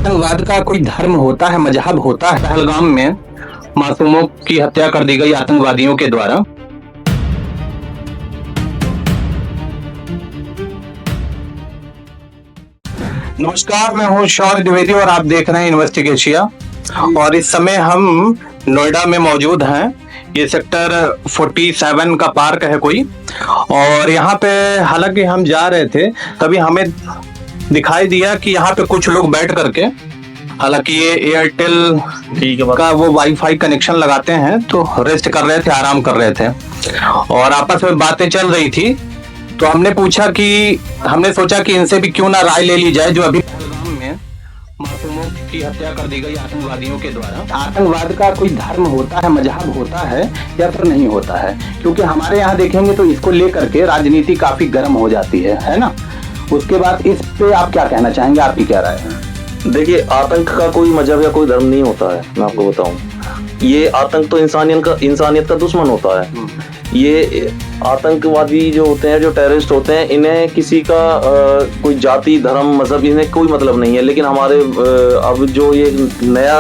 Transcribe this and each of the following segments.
आतंकवाद का कोई धर्म होता है, मजहब होता है? पहलगाम में मासूमों की हत्या कर दी गई आतंकवादियों के द्वारा। नमस्कार, मैं हूं शौर्य द्विवेदी और आप देख रहे हैं इन्वेस्टिगेशिया। और इस समय हम नोएडा में मौजूद हैं। ये सेक्टर 47 का पार्क है कोई, और यहाँ पे हालांकि हम जा रहे थे तभी हमें दिखाई दिया कि यहाँ पे कुछ लोग बैठ करके, हालांकि ये एयरटेल का वो वाईफाई कनेक्शन लगाते हैं, तो रेस्ट कर रहे थे, आराम कर रहे थे और आपस में बातें चल रही थी। तो हमने सोचा कि इनसे भी क्यों ना राय ले ली जाए, जो अभी पहलगाम में मासूमों की हत्या कर दी गई आतंकवादियों के द्वारा। आतंकवाद का कोई धर्म होता है, मजहब होता है या फिर नहीं होता है? क्योंकि हमारे यहाँ देखेंगे तो इसको लेकर के राजनीति काफी गर्म हो जाती है ना। उसके बाद इस पे आप क्या कहना चाहेंगे, आपकी क्या राय है? देखिए, आतंक का कोई मजहब या कोई धर्म नहीं होता है। मैं आपको बताऊं, ये आतंक तो इंसानियत का दुश्मन होता है। ये आतंकवादी जो होते हैं, जो टेररिस्ट होते हैं, इन्हें किसी का कोई जाति, धर्म, मजहब, इन्हें कोई मतलब नहीं है। लेकिन हमारे अब जो ये नया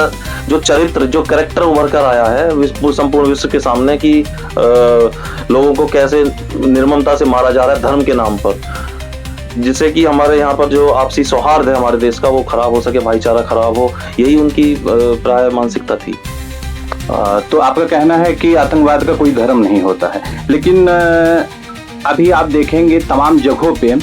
जो चरित्र, जो कैरेक्टर उभर कर आया है संपूर्ण विश्व के सामने, कि लोगों को कैसे निर्ममता से मारा जा रहा है धर्म के नाम पर, जिससे कि हमारे यहाँ पर जो आपसी सौहार्द है हमारे देश का, वो खराब हो सके, भाईचारा खराब हो, यही उनकी प्राय मानसिकता थी। तो आपका कहना है कि आतंकवाद का कोई धर्म नहीं होता है। लेकिन अभी आप देखेंगे तमाम जगहों पे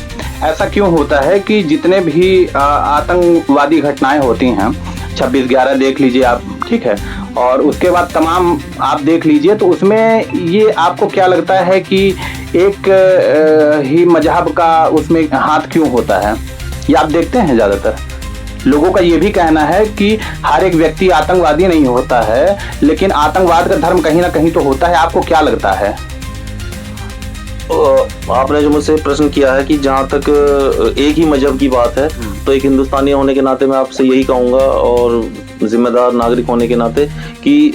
ऐसा क्यों होता है कि जितने भी आतंकवादी घटनाएं होती हैं, 26/11 देख लीजिए आप, ठीक है, और उसके बाद तमाम आप देख लीजिए, तो उसमें ये आपको क्या लगता है कि एक ही मजहब का उसमें हाथ क्यों होता है? ये आप देखते हैं ज्यादातर लोगों का ये भी कहना है कि हर एक व्यक्ति आतंकवादी नहीं होता है, लेकिन आतंकवाद का धर्म कहीं ना कहीं तो होता है। आपको क्या लगता है? आपने जो मुझसे प्रश्न किया है कि जहाँ तक एक ही मजहब की बात है, तो एक हिंदुस्तानी होने के नाते मैं आपसे यही कहूँगा, और जिम्मेदार नागरिक होने के नाते, कि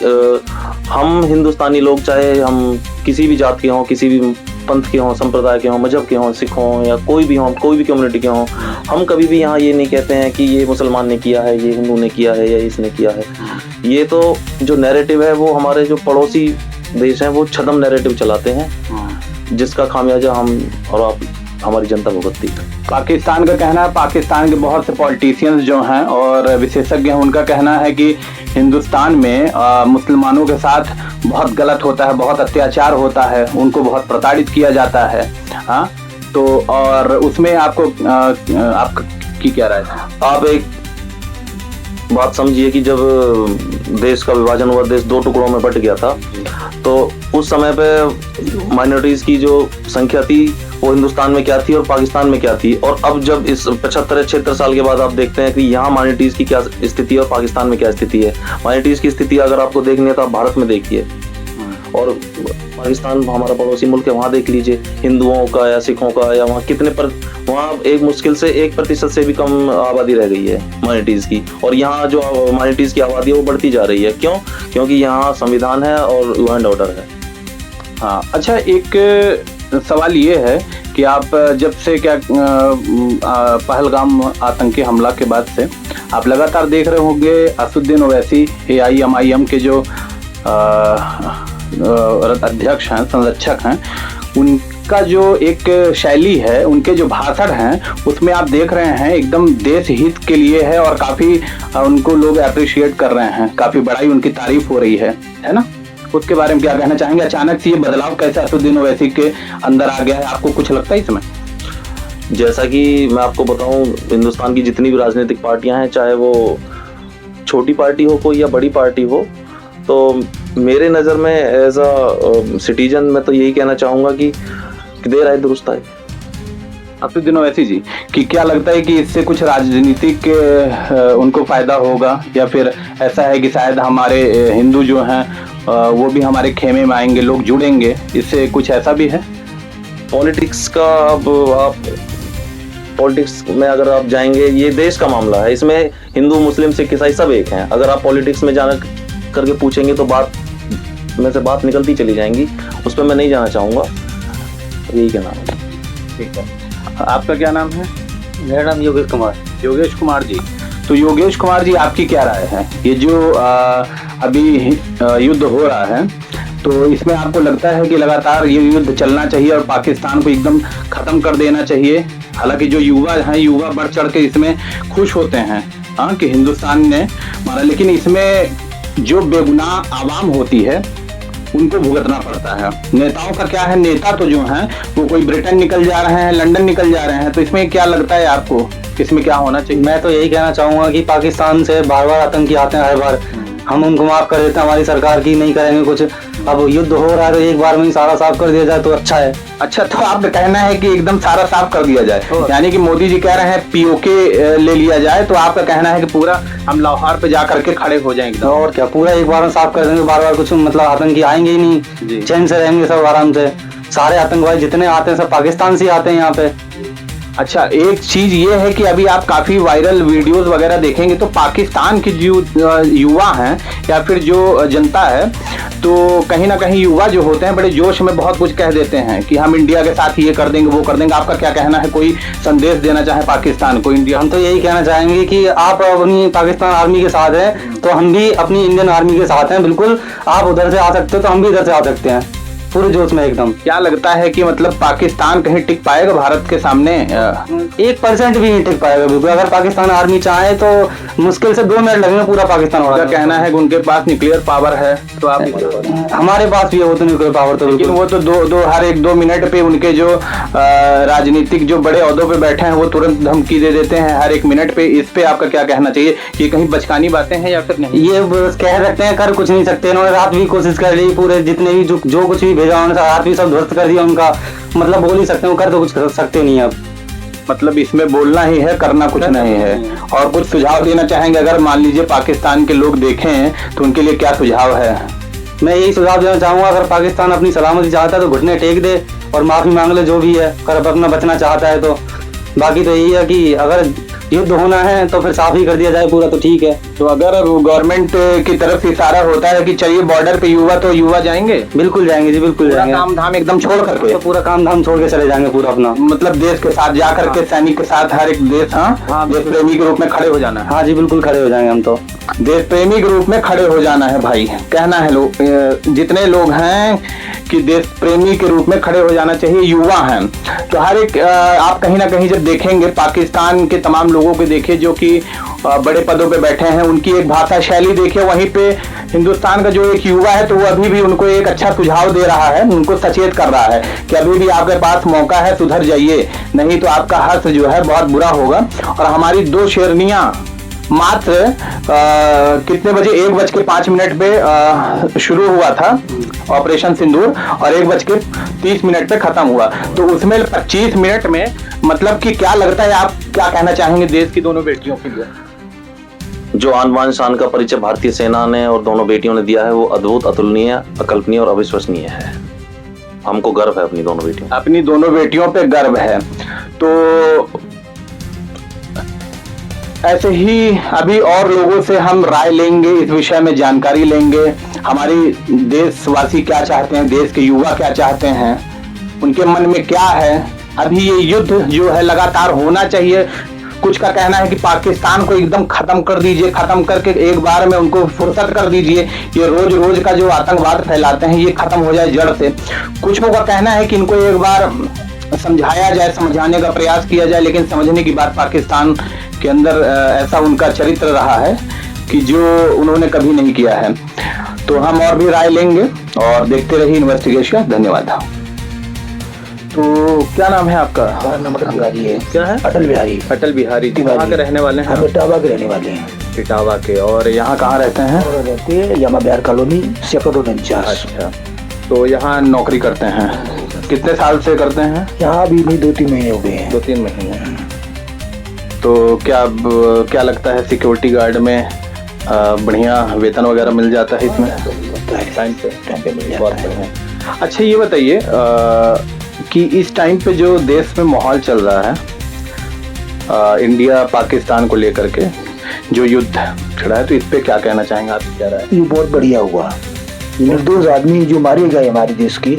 हम हिंदुस्तानी लोग, चाहे हम किसी भी जात के हों, किसी भी पंथ के हों, संप्रदाय के हों, मजहब के हों, सिख हों या कोई भी हों, कोई भी कम्युनिटी के हों, हम कभी भी यहाँ ये नहीं कहते हैं कि ये मुसलमान ने किया है, ये हिंदू ने किया है या इसने किया है। ये तो जो नैरेटिव है, वो हमारे जो पड़ोसी देश हैं, वो छद्म नैरेटिव चलाते हैं, जिसका खामियाजा हम और आप, हमारी जनता भुगतती है। पाकिस्तान का कहना है, पाकिस्तान के बहुत से पॉलिटिशियंस जो हैं और विशेषज्ञ हैं, उनका कहना है कि हिंदुस्तान में मुसलमानों के साथ बहुत गलत होता है, बहुत अत्याचार होता है, उनको बहुत प्रताड़ित किया जाता है। हाँ, तो और उसमें आपकी क्या राय है? आप एक बात समझिए कि जब देश का विभाजन हुआ, देश 2 टुकड़ों में बट गया था, तो उस समय पे माइनॉरिटीज की जो संख्या थी, वो हिंदुस्तान में क्या थी और पाकिस्तान में क्या थी। और अब जब इस 75-76 साल के बाद आप देखते हैं कि यहाँ माइनॉरिटीज की क्या स्थिति है और पाकिस्तान में क्या स्थिति है। माइनॉरिटीज की स्थिति अगर आपको देखनी है तो आप भारत में देखिए, और पाकिस्तान हमारा पड़ोसी मुल्क है, वहाँ देख लीजिए, हिंदुओं का या सिखों का, या वहाँ कितने पर, वहाँ एक मुश्किल से 1% से भी कम आबादी रह गई है माइनॉरिटीज की। और यहाँ जो माइनॉरिटीज की आबादी है वो बढ़ती जा रही है। क्यों? क्योंकि यहाँ संविधान है और लॉ एंड ऑर्डर है। हाँ, अच्छा, एक सवाल ये है कि आप जब से पहलगाम आतंकी हमला के बाद से आप लगातार देख रहे होंगे असदुद्दीन ओवैसी, AIMIM के जो अध्यक्ष हैं, संरक्षक हैं, उनका जो एक शैली है, उनके जो भाषण हैं, उसमें आप देख रहे हैं एकदम देश हित के लिए है और काफी उनको लोग अप्रिशिएट कर रहे हैं, काफी बड़ाई उनकी तारीफ हो रही है ना। उसके बारे में क्या कहना चाहेंगे? अचानक से ये बदलाव कैसे असदुद्दीन ओवैसी के अंदर आ गया है, आपको कुछ लगता है इसमें? जैसा कि मैं आपको बताऊं, हिंदुस्तान की जितनी भी राजनीतिक पार्टियां हैं, चाहे वो छोटी पार्टी हो कोई या बड़ी पार्टी हो, तो मेरे नज़र में एज अ सिटीजन मैं तो यही कहना चाहूँगा कि देर आए दुरुस्त आए। असदुद्दीन ओवैसी जी, कि क्या लगता है कि इससे कुछ राजनीतिक उनको फायदा होगा, या फिर ऐसा है कि शायद हमारे हिंदू जो हैं वो भी हमारे खेमे में आएंगे, लोग जुड़ेंगे, इससे कुछ ऐसा भी है? पॉलिटिक्स का, अब आप पॉलिटिक्स में अगर आप जाएंगे, ये देश का मामला है, इसमें हिंदू, मुस्लिम, सिख, ईसाई सब एक हैं। अगर आप पॉलिटिक्स में जाना करके पूछेंगे तो बात में से बात निकलती चली जाएंगी, उस पर मैं नहीं जाना चाहूँगा। यही कहना है। ठीक है, आपका क्या नाम है? मेरा नाम योगेश कुमार। योगेश कुमार जी, तो योगेश कुमार जी, आपकी क्या राय है? ये जो अभी युद्ध हो रहा है, तो इसमें आपको लगता है कि लगातार ये युद्ध चलना चाहिए और पाकिस्तान को एकदम खत्म कर देना चाहिए? हालांकि जो युवा हैं, युवा बढ़ चढ़ के इसमें खुश होते हैं हाँ कि हिंदुस्तान ने मारा, लेकिन इसमें जो बेगुनाह आवाम होती है उनको भुगतना पड़ता है। नेताओं का क्या है, नेता तो जो हैं वो कोई ब्रिटेन निकल जा रहे हैं, लंदन निकल जा रहे हैं, तो इसमें क्या लगता है आपको, इसमें क्या होना चाहिए? मैं तो यही कहना चाहूंगा कि पाकिस्तान से बार बार आतंकी आते हैं, हर बार हम उनको माफ कर देते हैं, हमारी सरकार की नहीं करेंगे कुछ। अब युद्ध हो रहा है तो एक बार में ही सारा साफ कर दिया जाए तो अच्छा है। अच्छा, तो आप कहना है कि एकदम सारा साफ कर दिया जाए, यानी कि मोदी जी कह रहे हैं पीओके ले लिया जाए, तो आपका कहना है कि पूरा हम लाहौर पे जा करके खड़े हो जाएंगे? और क्या, पूरा एक बार में साफ कर देंगे, बार बार कुछ मतलब आतंकी आएंगे ही नहीं, चैन से रहेंगे सब आराम से। सारे आतंकवादी जितने आते हैं सब पाकिस्तान से आते हैं यहाँ पे। अच्छा, एक चीज ये है कि अभी आप काफी वायरल वीडियोस वगैरह देखेंगे तो पाकिस्तान के जो युवा हैं या फिर जो जनता है, तो कहीं ना कहीं युवा जो होते हैं बड़े जोश में बहुत कुछ कह देते हैं कि हम इंडिया के साथ ये कर देंगे, वो कर देंगे। आपका क्या कहना है? कोई संदेश देना चाहे पाकिस्तान को, इंडिया? हम तो यही कहना चाहेंगे कि आप अपनी पाकिस्तान आर्मी के साथ हैं तो हम भी अपनी इंडियन आर्मी के साथ हैं, बिल्कुल। आप उधर से आ सकते हो तो हम भी इधर से आ सकते हैं, पूरे जोश में एकदम। क्या लगता है कि मतलब पाकिस्तान कहीं टिक पाएगा भारत के सामने? 1% भी नहीं टिक पाएगा बिल्कुल। अगर पाकिस्तान आर्मी चाहे तो मुश्किल से 2 मिनट लगेंगे पूरा पाकिस्तान उड़ा। कहना है कि उनके पास न्यूक्लियर पावर है, तो आप? हमारे पास भी है वो तो न्यूक्लियर पावर, तो लेकिन वो तो हर 1-2 मिनट पे उनके जो राजनीतिक जो बड़े ओहदों पे बैठे हैं वो तुरंत धमकी दे देते हैं हर 1 मिनट पे। इस पे आपका क्या कहना चाहिए कि कहीं बचकानी बातें हैं या फिर नहीं? ये कह सकते हैं, कर कुछ नहीं सकते। इन्होंने रात भी कोशिश कर ली, पूरे जितने भी जो कुछ भी भेजा उन्होंने रात भी सब ध्वस्त कर दिया उनका। मतलब बोल ही सकते हो, कर तो कुछ कर सकते नहीं अब। मतलब इसमें बोलना ही है, करना कुछ नहीं है। और कुछ सुझाव देना चाहेंगे अगर मान लीजिए पाकिस्तान के लोग देखें तो उनके लिए क्या सुझाव है? मैं यही सुझाव देना चाहूंगा, अगर पाकिस्तान अपनी सलामती चाहता है तो घुटने टेक दे और माफी मांग ले, जो भी है, अगर अपना बचना चाहता है तो। बाकी तो यही है कि अगर युद्ध होना है तो फिर साफ ही कर दिया जाए पूरा, तो ठीक है। तो अगर गवर्नमेंट की तरफ से इशारा होता है कि चलिए बॉर्डर पे युवा, तो युवा जाएंगे? बिल्कुल जाएंगे जी, बिल्कुल जाएंगे। काम धाम एकदम छोड़ करके? तो पूरा काम धाम छोड़ के चले जाएंगे पूरा अपना, मतलब देश के साथ जा करके सैनिक के साथ हर एक देश देश प्रेमी के रूप में खड़े हो जाना है। हाँ जी, बिल्कुल खड़े हो जाएंगे हम तो। देश प्रेमी के रूप में खड़े हो जाना है भाई, कहना है लोग, जितने लोग हैं कि देश प्रेमी के रूप में खड़े हो जाना चाहिए, युवा हैं। तो हर एक आप कहीं ना कहीं जब देखेंगे पाकिस्तान के तमाम लोगों को देखिए जो कि बड़े पदों पे बैठे हैं, उनकी एक भाषा शैली देखिए। वहीं पे हिंदुस्तान का जो एक युवा है तो वो अभी भी उनको एक अच्छा सुझाव दे रहा है, उनको सचेत कर रहा है कि अभी भी आपके पास मौका है, सुधर जाइए, नहीं तो आपका हश्र जो है बहुत बुरा होगा। और हमारी 2 शेरनियां मात्र कितने बजे, 1:05 पे शुरू हुआ था ऑपरेशन सिंदूर और 1:30 पे खत्म हुआ। तो उसमें 25 मिनट में मतलब कि क्या लगता है, आप क्या कहना चाहेंगे देश की दोनों बेटियों के लिए? जो आन बान शान का परिचय भारतीय सेना ने और दोनों बेटियों ने दिया है वो अद्भुत, अतुलनीय, अकल्पनीय और अविश्वसनीय है। हमको गर्व है अपनी दोनों बेटियों, अपनी दोनों बेटियों पे गर्व है। तो ऐसे ही अभी और लोगों से हम राय लेंगे, इस विषय में जानकारी लेंगे। हमारी देशवासी क्या चाहते हैं, देश के युवा क्या चाहते हैं, उनके मन में क्या है। अभी ये युद्ध जो है लगातार होना चाहिए। कुछ का कहना है कि पाकिस्तान को एकदम खत्म कर दीजिए, खत्म करके एक बार में उनको फुर्सत कर दीजिए, ये रोज रोज का जो आतंकवाद फैलाते हैं ये खत्म हो जाए जड़ से। कुछ का कहना है कि इनको एक बार समझाया जाए, समझाने का प्रयास किया जाए, लेकिन समझने की बात पाकिस्तान के अंदर ऐसा उनका चरित्र रहा है कि जो उन्होंने कभी नहीं किया है। तो हम और भी राय लेंगे और देखते रहिए इन्वेस्टिगेशन। धन्यवाद। तो क्या नाम है आपका? हमारा नाम अटल बिहारी है। क्या है? अटल बिहारी। अटल बिहारी। कहाँ के रहने वाले हैं? हम इटावा के रहने वाले हैं। इटावा के। और यहाँ कहाँ रहते हैं? और रहते हैं यमा बिहार कॉलोनी, सेक्टर 49। अच्छा, तो यहाँ नौकरी करते हैं? कितने साल से करते हैं? यहाँ अभी नहीं 2-3 महीने हो गए हैं। 2-3 महीने। तो क्या लगता है सिक्योरिटी गार्ड में बढ़िया वेतन वगैरह मिल जाता है इसमें? टाइम पे मिल जाता है। अच्छा, ये बताइए कि इस टाइम पे जो देश में माहौल चल रहा है इंडिया पाकिस्तान को लेकर के जो युद्ध छिड़ा है, तो इस पे क्या कहना चाहेंगे आप? क्या राय? ये बहुत बढ़िया हुआ। निर्दोष आदमी जो मारे गए हमारे देश के,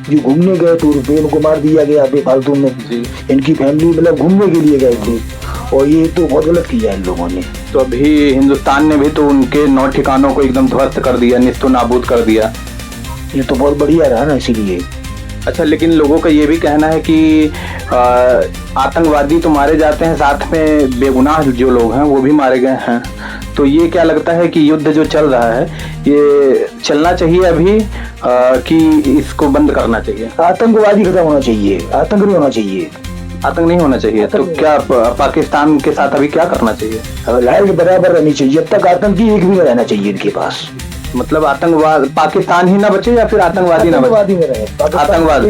जो घूमने गए टूर पे, उनको मार दिया गया बेफालतू में। इनकी फैमिली मतलब घूमने के लिए गए थे और ये तो बहुत गलत किया इन लोगों ने। तो अभी हिंदुस्तान ने भी तो उनके 9 ठिकानों को एकदम ध्वस्त कर दिया, निस्तो नाबूद कर दिया। ये तो बहुत बढ़िया रहा ना, इसीलिए। अच्छा, लेकिन लोगों का ये भी कहना है कि आतंकवादी तो मारे जाते हैं, साथ में बेगुनाह जो लोग हैं वो भी मारे गए हैं। तो ये क्या लगता है कि युद्ध जो चल रहा है ये चलना चाहिए अभी कि इसको बंद करना चाहिए? आतंकवादी खत्म होना चाहिए, आतंक नहीं होना चाहिए। आतंक नहीं होना चाहिए। तो क्या पाकिस्तान के साथ अभी क्या करना चाहिए? लड़ाई के बराबर रहनी चाहिए, जब तक आतंकी एक भी न रहना चाहिए इनके पास। मतलब आतंकवाद पाकिस्तान ही ना बचे या फिर आतंकवादी ना बचे? आतंकवादी में रहे, आतंकवाद।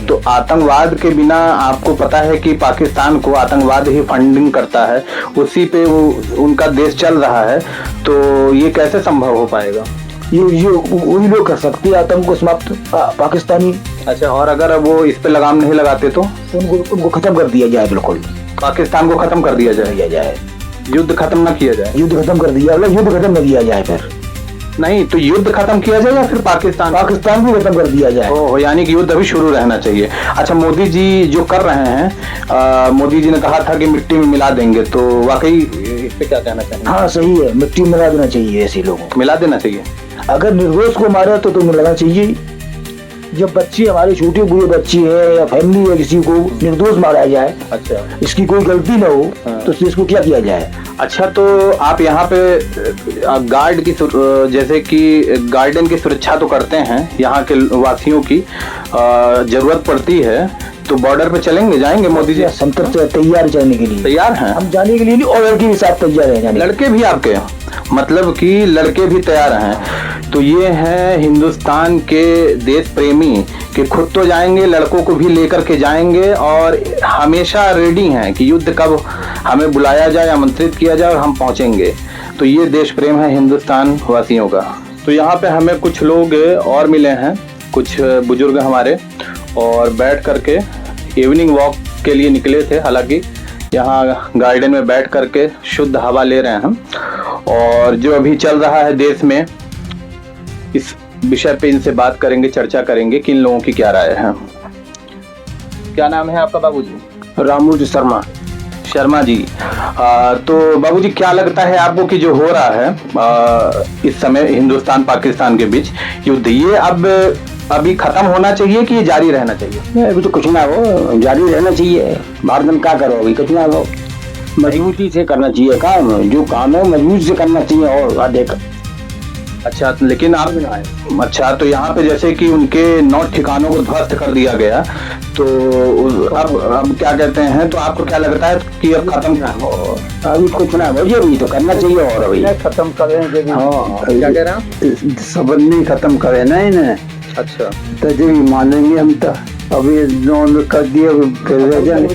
तो आतंकवाद के बिना आपको पता है कि पाकिस्तान को आतंकवाद ही फंडिंग करता है, उसी पे उनका देश चल रहा है। तो ये कैसे संभव हो पाएगा? ये वही लोग कर सकते हैं आतंक को समाप्त, पाकिस्तानी। अच्छा, और अगर वो इस पे लगाम नहीं लगाते तो उनको खत्म कर दिया जाए, बिल्कुल पाकिस्तान को खत्म कर दिया जाए, युद्ध खत्म ना किया जाए। युद्ध खत्म कर दिया, युद्ध खत्म न किया जाए फिर नहीं, तो युद्ध खत्म किया जाए या फिर पाकिस्तान को खत्म कर दिया जाए। ओह, यानी कि युद्ध अभी शुरू रहना चाहिए। अच्छा, मोदी जी जो कर रहे हैं, मोदी जी ने कहा था कि मिट्टी में मिला देंगे, तो वाकई इस पे क्या कहना चाहिए? हाँ सही है, मिट्टी में मिला देना चाहिए, ऐसे लोगों को मिला देना चाहिए। अगर निर्दोष को मारा तो मिलाना चाहिए। जब बच्चे हमारे छोटे बुरे बच्चे हैं या फैमिली है किसी को निर्दोष मारा जाए, अच्छा, इसकी कोई गलती ना हो, तो इसको क्या किया जाए? अच्छा, तो आप यहाँ पे गार्ड की जैसे कि गार्डन की सुरक्षा तो करते हैं, यहाँ के वासियों की जरूरत पड़ती है, तो बॉर्डर पे चलेंगे, जाएंगे मोदी जी? हम तो तैयार जाने के लिए, तैयार हैं हम जाने के लिए नहीं, और लड़के भी साथ तैयार हैं। लड़के भी आपके, मतलब कि लड़के भी तैयार हैं। तो ये है हिंदुस्तान के देश प्रेमी कि खुद तो जाएंगे, लड़कों को भी लेकर के जाएंगे और हमेशा रेडी हैं कि युद्ध कब हमें बुलाया जाए, आमंत्रित किया जाए और हम पहुंचेंगे। तो ये देश प्रेम है हिंदुस्तान वासियों का। तो यहाँ पे हमें कुछ लोग और मिले हैं, कुछ बुजुर्ग हमारे, और बैठ करके इवनिंग वॉक के लिए निकले थे। हालांकि यहाँ गार्डन में बैठ करके शुद्ध हवा ले रहे हैं हम, और जो अभी चल रहा है देश में इस विषय पे इनसे बात करेंगे, चर्चा करेंगे कि इन लोगों की क्या राय है। क्या नाम है आपका बाबूजी? रामू शर्मा जी। तो बाबूजी, क्या लगता है आपको कि जो हो रहा है इस समय हिंदुस्तान पाकिस्तान के बीच युद्ध, ये अभी खत्म होना चाहिए कि ये जारी रहना चाहिए? अभी तो कुछ ना हो, जारी रहना चाहिए। भारत में क्या करो, अभी कुछ ना हो, मजबूती से करना चाहिए काम, जो काम है मजबूती से करना चाहिए और देख। अच्छा, लेकिन आप अच्छा, तो यहाँ पे जैसे कि उनके 9 ठिकानों को ध्वस्त कर दिया गया, तो अब क्या कहते हैं, तो आपको क्या लगता है कि अब खत्म हो? अभी कुछ ना हो, अभी तो करना चाहिए, और अभी खत्म करें। क्या कह रहे हैं? सब नहीं खत्म करे ना इन्हें। अच्छा, तो जो मानेंगे हम तो अभी नॉन कर दिए, फिर रह जाएंगे,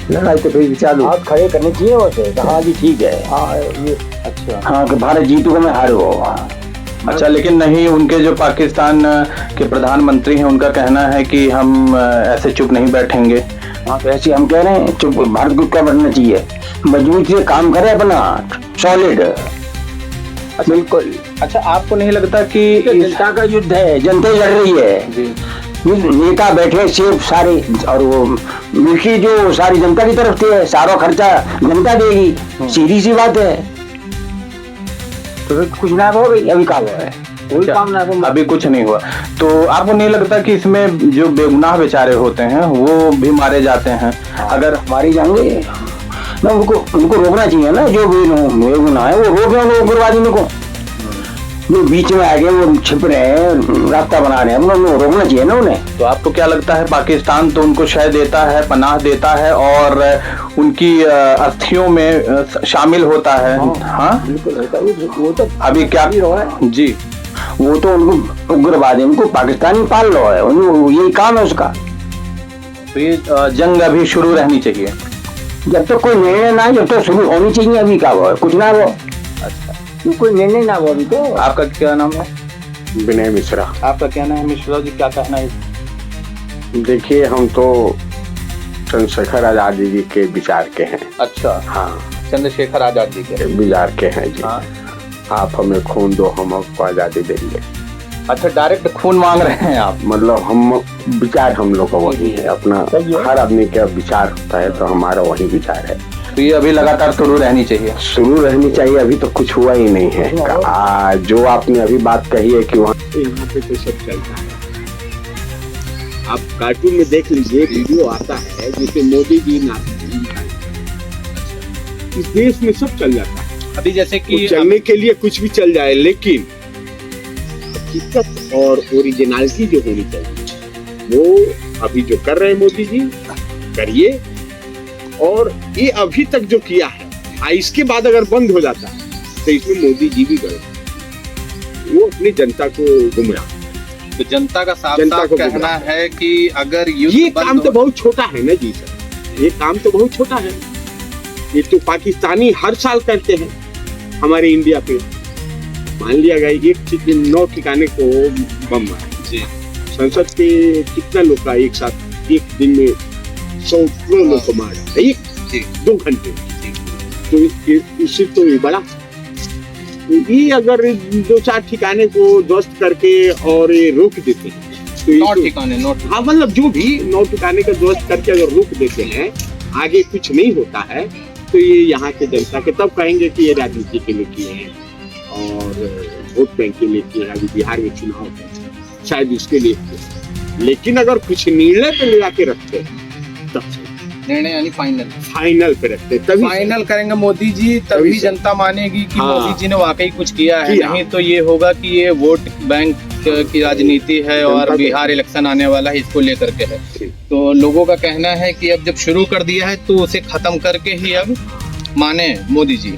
लड़ाई तो फिर चालू हाथ खड़े करने चाहिए। वैसे हाँ जी, ठीक है। हाँ ये अच्छा, हाँ कि भारत जीतूगा मैं हार हो। अच्छा, लेकिन नहीं, उनके जो पाकिस्तान के प्रधानमंत्री हैं उनका कहना है कि हम ऐसे चुप नहीं बैठेंगे। हाँ, तो ऐसे हम कह रहे हैं, चुप भारत को क्या बढ़ना चाहिए, मजबूती से काम करे अपना, सॉलिड। बिल्कुल। अच्छा, आपको नहीं लगता कि जनता का युद्ध है, जनता लड़ रही है जी, नेता बैठे सेफ सारे, और वो मिलिट्री जो सारी जनता की तरफ से है, सारा खर्चा जनता देगी, सीधी सी बात है। तो कुछ ना हो, अभी काम है, कोई काम ना हो, अभी कुछ नहीं हुआ। तो आपको नहीं लगता कि इसमें जो बेगुनाह बेचारे होते हैं वो भी मारे जाते हैं? अगर मारे जाएंगे ना, उनको रोकना चाहिए ना, जो बेगुनाह है वो रोके, उग्रवादी को जो बीच में आ गए, वो छिप रहे हैं, रास्ता बना रहे हैं, उनको रोकना चाहिए ना उन्हें। तो आपको क्या लगता है, पाकिस्तान तो उनको शय देता है, पनाह देता है और उनकी अस्थियों में शामिल होता है? हाँ बिल्कुल, वो तो अभी क्या जी, वो तो उनको उग्रवादी, उनको पाकिस्तानी पाल लो है, यही काम है उसका। तो ये जंग अभी शुरू रहनी चाहिए, जब तक कोई निर्णय ना, जब तक शुरू होनी चाहिए। अभी का वो कुछ ना हो, अच्छा, कोई निर्णय ना हो अभी तो। आपका क्या नाम है? विनय मिश्रा। आपका क्या नाम है मिश्रा जी, क्या कहना है? देखिए, हम तो चंद्रशेखर आजाद जी के विचार के हैं। अच्छा, हाँ, चंद्रशेखर आजाद जी के विचार के हैं जी। हाँ। आप हमें खून दो, हम आपको आजादी देंगे। अच्छा, डायरेक्ट खून मांग रहे हैं आप। मतलब हम विचार हम लोग का वही है, अपना हर आदमी का विचार होता है, तो हमारा वही विचार है। तो ये अभी लगातार शुरू रहनी चाहिए। शुरू रहनी चाहिए, अभी तो कुछ हुआ ही नहीं है। जो आपने अभी बात कही है कि वहाँ पे तो सब चलता है। आप कार्टून में देख लीजिए, वीडियो आता है जिसे मोदी जी इस देश में सब चल जाता है। अभी जैसे कि चलने के लिए कुछ भी चल जाए, लेकिन हकीकत और ओरिजिनलिटी जो होनी चाहिए वो अभी जो कर रहे हैं मोदी जी करिए, और ये अभी तक जो किया है इसके बाद अगर बंद हो जाता है तो इसमें मोदी जी भी गए, वो अपनी जनता को गुमराह। तो जनता का साफ जनता साफ को कहना है कि अगर ये काम तो बहुत छोटा है ना जी सर, ये काम तो बहुत छोटा है। ये तो पाकिस्तानी हर साल करते हैं हमारे इंडिया पे। मान लिया गया एक 9 ठिकाने को बम मारा जी, संसद पे कितना लोग का एक साथ एक दिन में 100 लोग को मारा एक 2 घंटे, तो इससे तो ये बड़ा। तो ये अगर 2-4 ठिकाने को ध्वस्त करके और ये रोक देते हैं तो 9 ठिकाने, हाँ मतलब जो भी 9 ठिकाने का ध्वस्त करके अगर रोक देते हैं, आगे कुछ नहीं होता है, तो ये यहाँ के जनता के तब कहेंगे कि ये राजनीति के लिए किए हैं और वोट बैंक के लिए किए हैं। अभी बिहार में चुनाव है, शायद उसके लिए किए। लेकिन अगर कुछ निर्णय पे ले जाके रखते हैं तब निर्णय यानी फाइनल पे रखते तभी फाइनल करेंगे मोदी जी, तभी जनता मानेगी कि हाँ। मोदी जी ने वाकई कुछ किया है। किया। नहीं तो ये होगा कि ये वोट बैंक की राजनीति है और बिहार इलेक्शन आने वाला है, इसको लेकर के है। तो लोगों का कहना है कि अब जब शुरू कर दिया है तो उसे खत्म करके ही अब माने मोदी जी।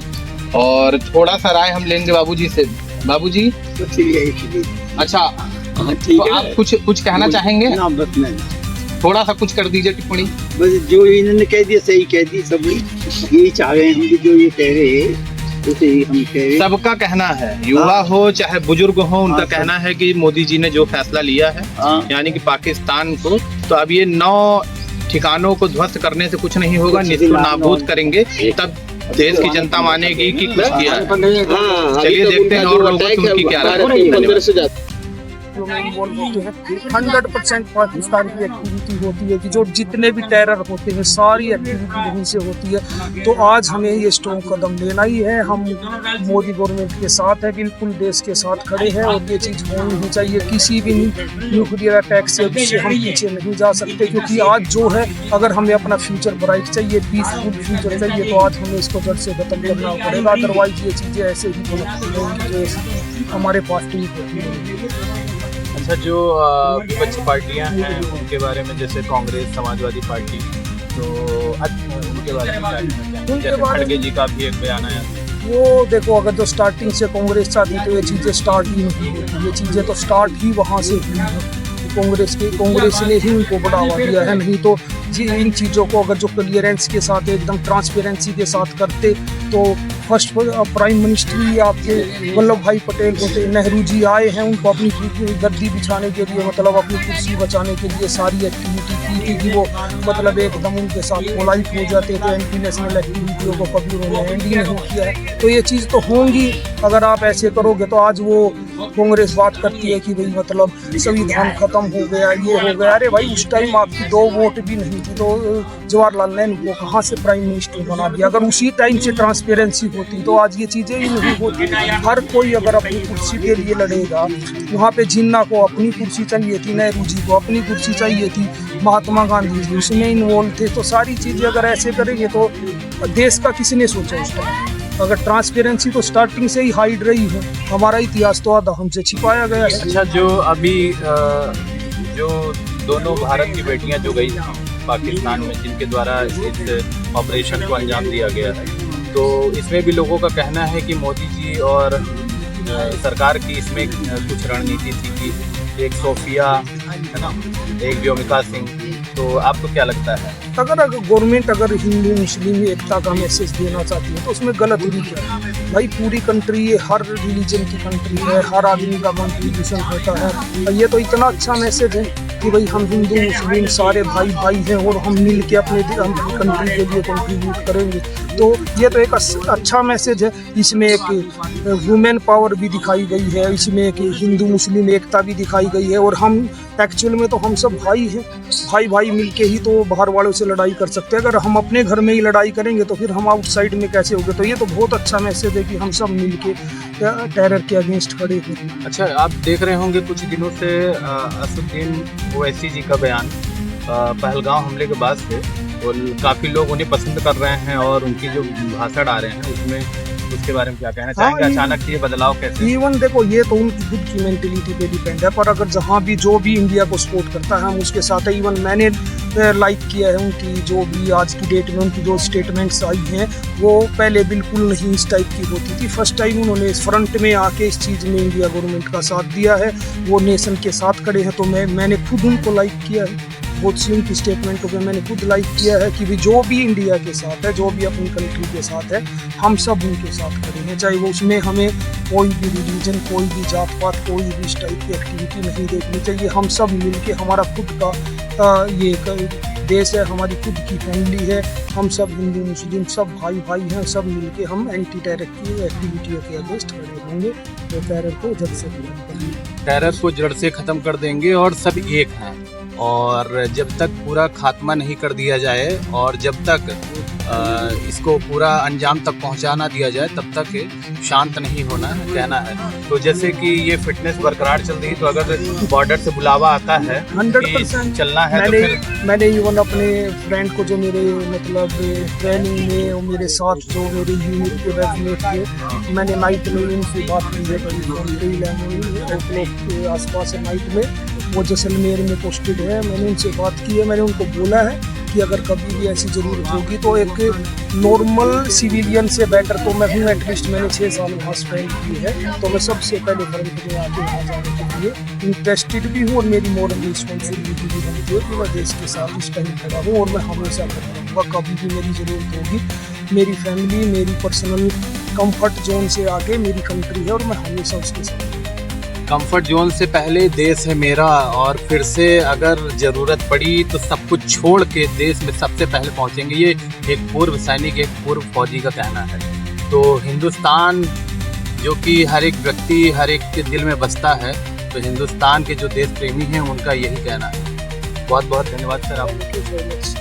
और थोड़ा सा राय हम लेंगे बाबूजी से। बाबूजी, तो ठीक है। अच्छा ठीक तो आप कुछ कहना चाहेंगे? ना बस नहीं, थोड़ा सा कुछ कर दीजिए टिप्पणी। बस जो इन्होंने कह दिया सही कह दी, सब यही चाह रहे हैं हम भी, जो ये कह रहे हैं उसे ही हम कह रहे हैं। सबका कहना है, युवा हो चाहे बुजुर्ग हो, उनका कहना है कि मोदी जी ने जो फैसला लिया है यानी कि पाकिस्तान को, तो अब ये 9 ठिकानों को ध्वस्त करने से कुछ नहीं होगा, निस्तो नाबूद करेंगे, तब देश की जनता मानेगी कि कुछ किया है। चलिए देखते हैं और लोगों की उनकी क्या राय है। जो मैं इन्वॉल्व होते हैं 100% पाकिस्तान की एक्टिविटी होती है कि जो जितने भी टेरर होते हैं सारी एक्टिविटी वहीं से होती है। तो आज हमें ये स्ट्रॉन्ग कदम लेना ही है। हम मोदी गवर्नमेंट के साथ है, बिल्कुल देश के साथ खड़े हैं और ये चीज़ होनी ही चाहिए। किसी भी न्यूक्लियर अटैक से हम पीछे नहीं जा सकते, क्योंकि आज जो है अगर हमें अपना फ्यूचर ब्राइट चाहिए, पीसफुल फ्यूचर चाहिए, तो आज हमें इसको जड़ से खत्म करना पड़ेगा। अदरवाइज ये चीज़ें ऐसे ही होंगी जो हमारे पास ठीक होती है। अच्छा, जो विपक्षी पार्टियां हैं उनके बारे में, जैसे कांग्रेस, समाजवादी पार्टी, तो उनके बारे में क्या कहना चाहेंगे? जैसे खड़गे जी का भी एक बयान आया। वो देखो, अगर जो स्टार्टिंग से कांग्रेस चाहती तो ये चीज़ें स्टार्ट ही नहीं होती। ये चीज़ें तो स्टार्ट ही वहाँ से हुई है, कांग्रेस ने ही उनको बढ़ावा दिया है। नहीं तो जी इन चीज़ों को अगर जो क्लियरेंस के साथ एकदम ट्रांसपेरेंसी के साथ करते तो फर्स्ट प्राइम मिनिस्टर ही आपके वल्लभ भाई पटेल होते। नेहरू जी आए हैं, उनको अपनी गद्दी बिछाने के लिए, मतलब अपनी कुर्सी बचाने के लिए सारी एक्टिविटी की थी कि वो मतलब एकदम उनके साथ पोलाइट हो जाते थे। एंटी नेशनल एक्टिविटियों को कभी उन्होंने एंड ही नहीं किया है। तो ये चीज़ तो होंगी अगर आप ऐसे करोगे। तो आज वो कांग्रेस बात करती है कि भाई मतलब संविधान खत्म हो गया, ये हो गया। अरे भाई उस टाइम आपकी 2 वोट भी नहीं थी, तो जवाहरलाल नेहरू को कहाँ से प्राइम मिनिस्टर बना दिया? अगर उसी टाइम से ट्रांसपेरेंसी होती तो आज ये चीज़ें ही नहीं होती। हर कोई अगर अपनी कुर्सी के लिए लड़ेगा, वहाँ पे जिन्ना को अपनी कुर्सी चाहिए थी, नेहरू जी को अपनी कुर्सी चाहिए थी, महात्मा गांधी जी उसमें इन्वॉल्व थे। तो सारी चीज़ें अगर ऐसे करेंगे तो देश का किसी ने सोचा उस टाइम? अगर ट्रांसपेरेंसी तो स्टार्टिंग से ही हाइड रही है, हमारा इतिहास तो आधा हमसे छिपाया गया है। अच्छा, जो अभी जो दोनों भारत की बेटियां जो गई पाकिस्तान में, जिनके द्वारा इस ऑपरेशन को अंजाम दिया गया है, तो इसमें भी लोगों का कहना है कि मोदी जी और सरकार की इसमें कुछ रणनीति थी कि एक सोफिया है ना, एक व्योमिका सिंह। तो आपको क्या लगता है? अगर गवर्नमेंट अगर हिंदू मुस्लिम एकता का मैसेज देना चाहती है तो उसमें गलत भी क्या है भाई? पूरी कंट्री ये हर रिलीजन की कंट्री है, हर आदमी का कंट्रीब्यूशन होता है। ये तो इतना अच्छा मैसेज है कि भाई हम हिंदू मुस्लिम सारे भाई भाई हैं और हम मिल के अपने कंट्री के लिए कंट्रीब्यूट करेंगे। तो ये तो एक अच्छा मैसेज है। इसमें एक वुमेन पावर भी दिखाई गई है, इसमें एक हिंदू मुस्लिम एकता भी दिखाई गई है। और हम एक्चुअल में तो हम सब भाई हैं, भाई भाई मिलके ही तो बाहर वालों से लड़ाई कर सकते हैं। अगर हम अपने घर में ही लड़ाई करेंगे तो फिर हम आउटसाइड में कैसे होंगे। तो ये तो बहुत अच्छा मैसेज है कि हम सब मिलके टेरर के अगेंस्ट खड़े हैं। अच्छा, आप देख रहे होंगे कुछ दिनों से असदुद्दीन ओवैसी जी का बयान पहलगांव हमले के बाद से, और काफ़ी लोग उन्हें पसंद कर रहे हैं और उनकी जो भाषण आ रहे हैं उसमें उसके बारे में क्या कहना चाहेंगे? अचानक ये बदलाव कैसे? इवन देखो, ये तो उनकी खुद की मेंटेलिटी पे डिपेंड है, पर अगर जहाँ भी जो भी इंडिया को सपोर्ट करता है हम उसके साथ है। इवन मैंने लाइक किया है उनकी जो भी आज की डेट में उनकी जो स्टेटमेंट्स आई हैं, वो पहले बिल्कुल नहीं इस टाइप की होती थी। फर्स्ट टाइम उन्होंने फ्रंट में आके इस चीज़ में इंडिया गवर्नमेंट का साथ दिया है, वो नेशन के साथ खड़े हैं। तो मैंने खुद उनको लाइक किया है, बहुत सी उनकी स्टेटमेंटों पे मैंने खुद लाइक किया है कि भी जो भी इंडिया के साथ है, जो भी अपनी कंट्री के साथ है, हम सब उनके साथ खड़े हैं। चाहे वो उसमें हमें कोई भी रिलीजन, कोई भी जात पात, कोई भी इस टाइप की एक्टिविटी नहीं देखनी चाहिए। हम सब मिलके, हमारा खुद का ये देश है, हमारी खुद की फैमिली है, हम सब हिंदू मुस्लिम सब भाई भाई हैं, सब मिलके हम एंटी टेरर की एक्टिविटियों के अगेंस्ट खड़े होंगे। तो टेरर को जड़ से खत्म करेंगे, टेरर को जड़ से ख़त्म कर देंगे और सब एक हैं। और जब तक पूरा खात्मा नहीं कर दिया जाए और जब तक इसको पूरा अंजाम तक पहुंचा ना दिया जाए तब तक शांत नहीं होना कहना है। तो जैसे कि ये फिटनेस बरकरार चल रही है, तो अगर बॉर्डर से बुलावा आता है 100% चलना है तो फिर मैंने इवन अपने फ्रेंड को जो मेरे मतलब ट्रेनिंग में और मेरे साथ जो मेरे यूनिट के बैचमेट थे, मैंने नाइट में उनसे बात की है, कई आसपास है नाइट में, वो जैसलमेर में पोस्टेड है। मैंने उनसे बात की है, मैंने उनको बोला है कि अगर कभी भी ऐसी ज़रूरत होगी तो एक नॉर्मल सिविलियन से बेटर तो मैं हूँ। एटलीस्ट मैंने 6 साल वहाँ स्पेंड की है, तो मैं सबसे पहले फ्रंट में आके वहाँ जाने के लिए इंटरेस्टेड भी हूँ और मेरी मॉरल रिस्पॉन्सिबिलिटी भी बनती है कि मैं देश के साथ इस टाइम खड़ा हूँ। और मैं हमेशा खड़ा रहूँगा, कभी भी मेरी ज़रूरत होगी। मेरी फैमिली मेरी पर्सनल कंफर्ट जोन से आगे मेरी कंट्री है और मैं हमेशा उसके साथ। कंफर्ट जोन से पहले देश है मेरा, और फिर से अगर ज़रूरत पड़ी तो सब कुछ छोड़ के देश में सबसे पहले पहुंचेंगे। ये एक पूर्व सैनिक, एक पूर्व फौजी का कहना है। तो हिंदुस्तान जो कि हर एक व्यक्ति, हर एक के दिल में बसता है, तो हिंदुस्तान के जो देश प्रेमी हैं उनका यही कहना है। बहुत बहुत धन्यवाद सर आपको।